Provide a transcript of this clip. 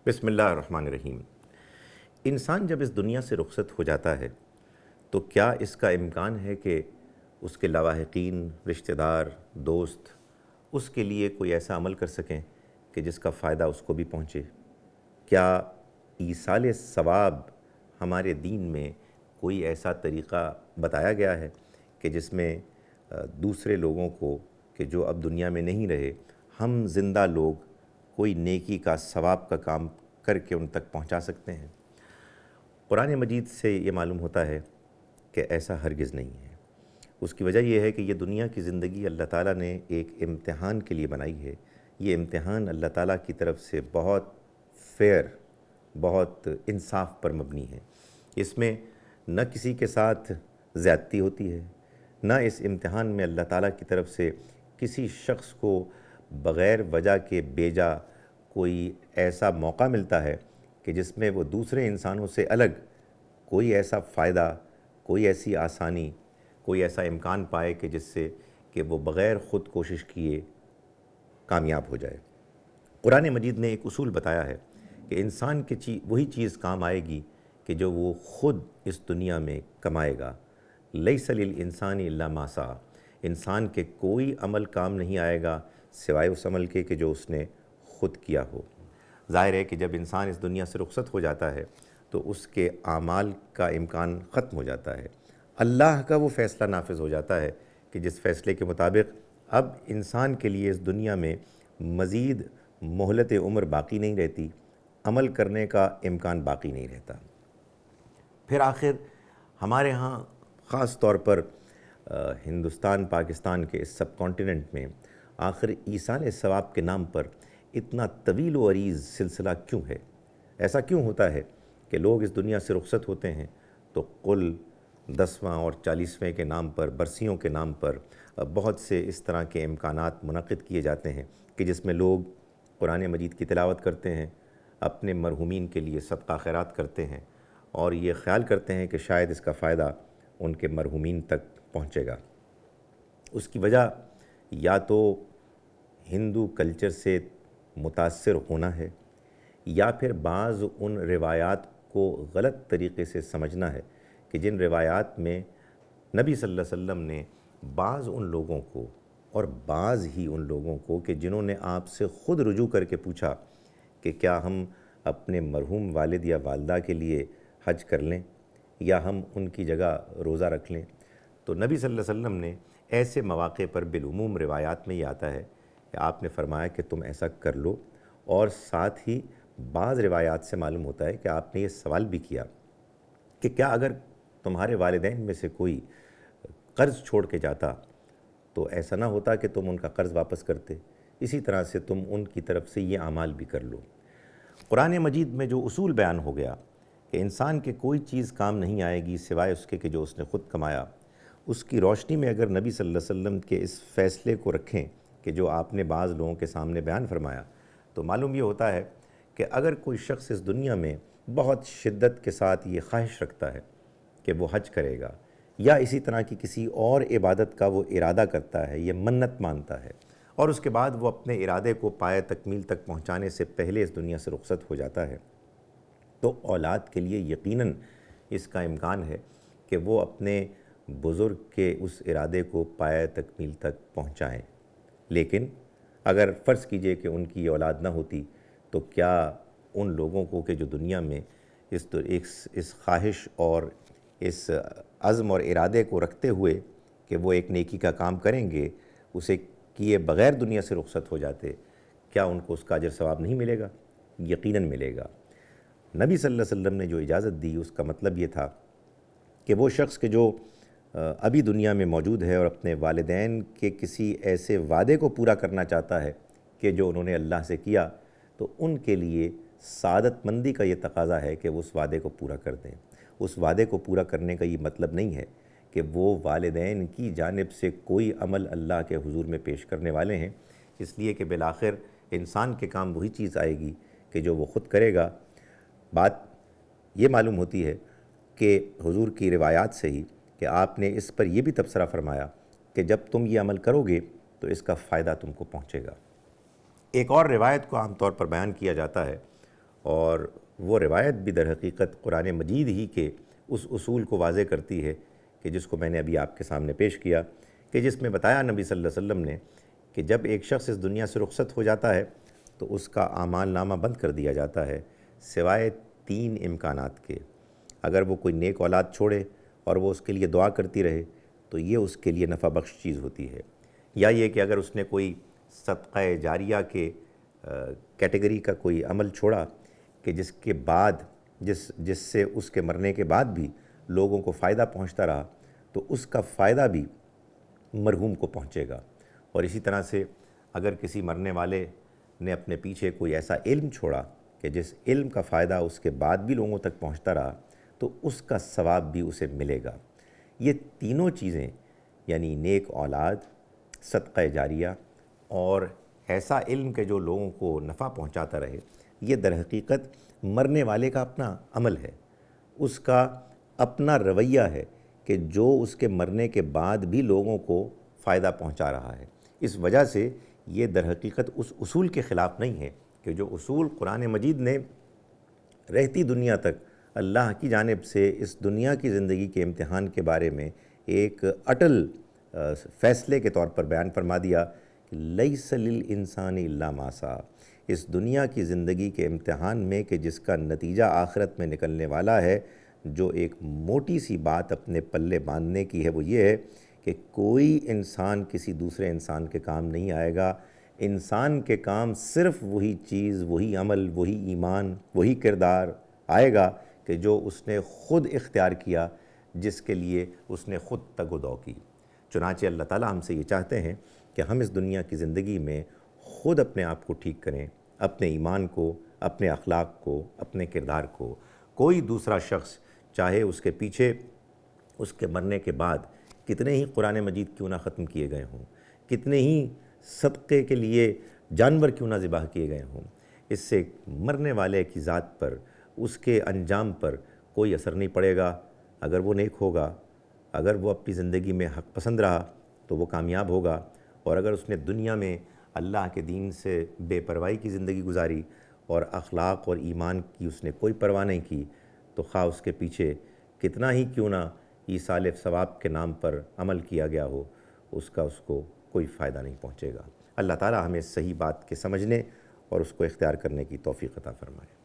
بسم اللہ الرحمن الرحیم۔ انسان جب اس دنیا سے رخصت ہو جاتا ہے تو کیا اس کا امکان ہے کہ اس کے لاواحقین، رشتہ دار، دوست اس کے لیے کوئی ایسا عمل کر سکیں کہ جس کا فائدہ اس کو بھی پہنچے؟ کیا ایصال ثواب ہمارے دین میں کوئی ایسا طریقہ بتایا گیا ہے کہ جس میں دوسرے لوگوں کو کہ جو اب دنیا میں نہیں رہے، ہم زندہ لوگ کوئی نیکی کا ثواب کا کام کر کے ان تک پہنچا سکتے ہیں؟ قرآن مجید سے یہ معلوم ہوتا ہے کہ ایسا ہرگز نہیں ہے۔ اس کی وجہ یہ ہے کہ یہ دنیا کی زندگی اللہ تعالیٰ نے ایک امتحان کے لیے بنائی ہے۔ یہ امتحان اللہ تعالیٰ کی طرف سے بہت فیئر، بہت انصاف پر مبنی ہے۔ اس میں نہ کسی کے ساتھ زیادتی ہوتی ہے، نہ اس امتحان میں اللہ تعالیٰ کی طرف سے کسی شخص کو بغیر وجہ کے بیجا کوئی ایسا موقع ملتا ہے کہ جس میں وہ دوسرے انسانوں سے الگ کوئی ایسا فائدہ، کوئی ایسی آسانی، کوئی ایسا امکان پائے کہ جس سے کہ وہ بغیر خود کوشش کیے کامیاب ہو جائے۔ قرآن مجید نے ایک اصول بتایا ہے کہ انسان کی وہی چیز کام آئے گی کہ جو وہ خود اس دنیا میں کمائے گا۔ لیس للانسان الا ما سعی، انسان کے کوئی عمل کام نہیں آئے گا سوائے اس عمل کے کہ جو اس نے خود کیا ہو۔ ظاہر ہے کہ جب انسان اس دنیا سے رخصت ہو جاتا ہے تو اس کے اعمال کا امکان ختم ہو جاتا ہے۔ اللہ کا وہ فیصلہ نافذ ہو جاتا ہے کہ جس فیصلے کے مطابق اب انسان کے لیے اس دنیا میں مزید مہلت عمر باقی نہیں رہتی، عمل کرنے کا امکان باقی نہیں رہتا۔ پھر آخر ہمارے ہاں خاص طور پر ہندوستان، پاکستان کے اس سب کانٹیننٹ میں آخر ایصال ثواب کے نام پر اتنا طویل و عریض سلسلہ کیوں ہے؟ ایسا کیوں ہوتا ہے کہ لوگ اس دنیا سے رخصت ہوتے ہیں تو کل 10واں اور 40ویں کے نام پر، برسیوں کے نام پر بہت سے اس طرح کے امکانات منعقد کیے جاتے ہیں کہ جس میں لوگ قرآن مجید کی تلاوت کرتے ہیں، اپنے مرحومین کے لیے صدقہ خیرات کرتے ہیں اور یہ خیال کرتے ہیں کہ شاید اس کا فائدہ ان کے مرحومین تک پہنچے گا۔ اس کی وجہ یا تو ہندو کلچر سے متاثر ہونا ہے، یا پھر بعض ان روایات کو غلط طریقے سے سمجھنا ہے کہ جن روایات میں نبی صلی اللہ علیہ وسلم نے بعض ان لوگوں کو اور بعض ہی ان لوگوں کو کہ جنہوں نے آپ سے خود رجوع کر کے پوچھا کہ کیا ہم اپنے مرحوم والد یا والدہ کے لیے حج کر لیں یا ہم ان کی جگہ روزہ رکھ لیں، تو نبی صلی اللہ علیہ وسلم نے ایسے مواقع پر بالعموم روایات میں یہ آتا ہے کہ آپ نے فرمایا کہ تم ایسا کر لو، اور ساتھ ہی بعض روایات سے معلوم ہوتا ہے کہ آپ نے یہ سوال بھی کیا کہ کیا اگر تمہارے والدین میں سے کوئی قرض چھوڑ کے جاتا تو ایسا نہ ہوتا کہ تم ان کا قرض واپس کرتے، اسی طرح سے تم ان کی طرف سے یہ اعمال بھی کر لو۔ قرآن مجید میں جو اصول بیان ہو گیا کہ انسان کے کوئی چیز کام نہیں آئے گی سوائے اس کے کہ جو اس نے خود کمایا، اس کی روشنی میں اگر نبی صلی اللہ علیہ وسلم کے اس فیصلے کو رکھیں کہ جو آپ نے بعض لوگوں کے سامنے بیان فرمایا، تو معلوم یہ ہوتا ہے کہ اگر کوئی شخص اس دنیا میں بہت شدت کے ساتھ یہ خواہش رکھتا ہے کہ وہ حج کرے گا یا اسی طرح کی کسی اور عبادت کا وہ ارادہ کرتا ہے، یہ منت مانتا ہے، اور اس کے بعد وہ اپنے ارادے کو پائے تکمیل تک پہنچانے سے پہلے اس دنیا سے رخصت ہو جاتا ہے، تو اولاد کے لیے یقیناً اس کا امکان ہے کہ وہ اپنے بزرگ کے اس ارادے کو پائے تکمیل تک پہنچائیں۔ لیکن اگر فرض کیجئے کہ ان کی اولاد نہ ہوتی تو کیا ان لوگوں کو کہ جو دنیا میں اس خواہش اور اس عزم اور ارادے کو رکھتے ہوئے کہ وہ ایک نیکی کا کام کریں گے، اسے کیے بغیر دنیا سے رخصت ہو جاتے، کیا ان کو اس کا اجر ثواب نہیں ملے گا؟ یقیناً ملے گا۔ نبی صلی اللہ علیہ وسلم نے جو اجازت دی اس کا مطلب یہ تھا کہ وہ شخص کہ جو ابھی دنیا میں موجود ہے اور اپنے والدین کے کسی ایسے وعدے کو پورا کرنا چاہتا ہے کہ جو انہوں نے اللہ سے کیا، تو ان کے لیے سعادت مندی کا یہ تقاضا ہے کہ وہ اس وعدے کو پورا کر دیں۔ اس وعدے کو پورا کرنے کا یہ مطلب نہیں ہے کہ وہ والدین کی جانب سے کوئی عمل اللہ کے حضور میں پیش کرنے والے ہیں، اس لیے کہ بالآخر انسان کے کام وہی چیز آئے گی کہ جو وہ خود کرے گا۔ بات یہ معلوم ہوتی ہے کہ حضور کی روایات سے ہی کہ آپ نے اس پر یہ بھی تبصرہ فرمایا کہ جب تم یہ عمل کرو گے تو اس کا فائدہ تم کو پہنچے گا۔ ایک اور روایت کو عام طور پر بیان کیا جاتا ہے اور وہ روایت بھی در حقیقت قرآن مجید ہی کے اس اصول کو واضح کرتی ہے کہ جس کو میں نے ابھی آپ کے سامنے پیش کیا، کہ جس میں بتایا نبی صلی اللہ علیہ وسلم نے کہ جب ایک شخص اس دنیا سے رخصت ہو جاتا ہے تو اس کا اعمال نامہ بند کر دیا جاتا ہے، سوائے 3 امکانات کے۔ اگر وہ کوئی نیک اولاد چھوڑے اور وہ اس کے لیے دعا کرتی رہے تو یہ اس کے لیے نفع بخش چیز ہوتی ہے، یا یہ کہ اگر اس نے کوئی صدقہ جاریہ کے کیٹیگری کا کوئی عمل چھوڑا کہ جس کے بعد جس سے اس کے مرنے کے بعد بھی لوگوں کو فائدہ پہنچتا رہا، تو اس کا فائدہ بھی مرحوم کو پہنچے گا۔ اور اسی طرح سے اگر کسی مرنے والے نے اپنے پیچھے کوئی ایسا علم چھوڑا کہ جس علم کا فائدہ اس کے بعد بھی لوگوں تک پہنچتا رہا، تو اس کا ثواب بھی اسے ملے گا۔ یہ تینوں چیزیں یعنی نیک اولاد، صدقہ جاریہ اور ایسا علم کہ جو لوگوں کو نفع پہنچاتا رہے، یہ در حقیقت مرنے والے کا اپنا عمل ہے، اس کا اپنا رویہ ہے کہ جو اس کے مرنے کے بعد بھی لوگوں کو فائدہ پہنچا رہا ہے۔ اس وجہ سے یہ در حقیقت اس اصول کے خلاف نہیں ہے کہ جو اصول قرآن مجید نے رہتی دنیا تک اللہ کی جانب سے اس دنیا کی زندگی کے امتحان کے بارے میں ایک اٹل فیصلے کے طور پر بیان فرما دیا کہ لیس للانسان الا ما سعی، اس دنیا کی زندگی کے امتحان میں کہ جس کا نتیجہ آخرت میں نکلنے والا ہے، جو ایک موٹی سی بات اپنے پلے باندھنے کی ہے وہ یہ ہے کہ کوئی انسان کسی دوسرے انسان کے کام نہیں آئے گا۔ انسان کے کام صرف وہی چیز، وہی عمل، وہی ایمان، وہی کردار آئے گا کہ جو اس نے خود اختیار کیا، جس کے لیے اس نے خود تگ و دو کی۔ چنانچہ اللہ تعالیٰ ہم سے یہ چاہتے ہیں کہ ہم اس دنیا کی زندگی میں خود اپنے آپ کو ٹھیک کریں، اپنے ایمان کو، اپنے اخلاق کو، اپنے کردار کو۔ کوئی دوسرا شخص چاہے اس کے پیچھے اس کے مرنے کے بعد کتنے ہی قرآن مجید کیوں نہ ختم کیے گئے ہوں، کتنے ہی صدقے کے لیے جانور کیوں نہ ذبح کیے گئے ہوں، اس سے مرنے والے کی ذات پر، اس کے انجام پر کوئی اثر نہیں پڑے گا۔ اگر وہ نیک ہوگا، اگر وہ اپنی زندگی میں حق پسند رہا تو وہ کامیاب ہوگا، اور اگر اس نے دنیا میں اللہ کے دین سے بے پرواہی کی زندگی گزاری اور اخلاق اور ایمان کی اس نے کوئی پرواہ نہیں کی، تو خواہ اس کے پیچھے کتنا ہی کیوں نہ ایصال ثواب کے نام پر عمل کیا گیا ہو، اس کو کوئی فائدہ نہیں پہنچے گا۔ اللہ تعالیٰ ہمیں صحیح بات کے سمجھنے اور اس کو اختیار کرنے کی توفیق عطا فرمائے۔